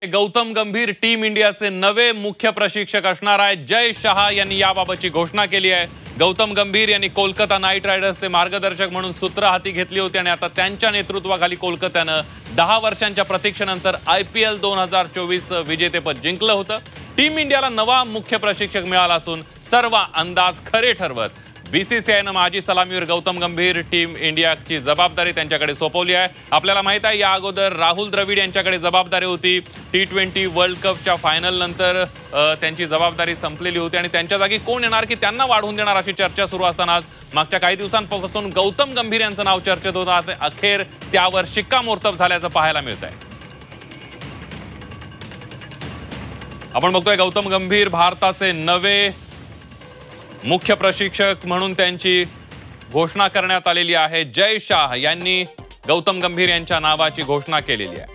गौतम गंभीर टीम इंडियाचे नवे मुख्य प्रशिक्षक असणार आहेत। जय शहा यांनी याबाबतची घोषणा केली आहे। गौतम गंभीर यांनी कोलकाता नाईट रायडर्सचे मार्गदर्शक म्हणून सूत्र हाती घेतली होती आणि आता त्यांच्या नेतृत्वाखाली कोलकात्यानं 10 वर्षांच्या प्रतीक्षेनंतर IPL 2024 विजेतेपद जिंकलं होतं। टीम इंडियाला नवा मुख्य प्रशिक्षक मिळाला असून सर्व अंदाज खरे ठरवत BCCIनं माजी सलामीवीर गौतम गंभीर टीम इंडियाची जबाबदारी त्यांच्याकडे सोपवली आहे। आपल्याला माहित आहे या अगोदर राहुल द्रविड यांच्याकडे जबाबदारी होती। T20 वर्ल्ड कपच्या फायनल नंतर त्यांची जबाबदारी संपलेली होती आणि त्यांच्या जागी कोण येणार की त्यांना वाढवून देणार अशी चर्चा सुरू असताना मागच्या काही दिवसांपासून गौतम गंभीर यांचं नाव चर्चेत होतं। अखेर त्यावर शिक्कामोर्तब झाल्याचं पाहायला मिळतंय। आपण बघतोय गौतम गंभीर भारताचे नवे मुख्य प्रशिक्षक म्हणून त्यांची घोषणा करण्यात आलेली आहे। जय शाह यांनी गौतम गंभीर यांच्या नावाची घोषणा केलेली आहे।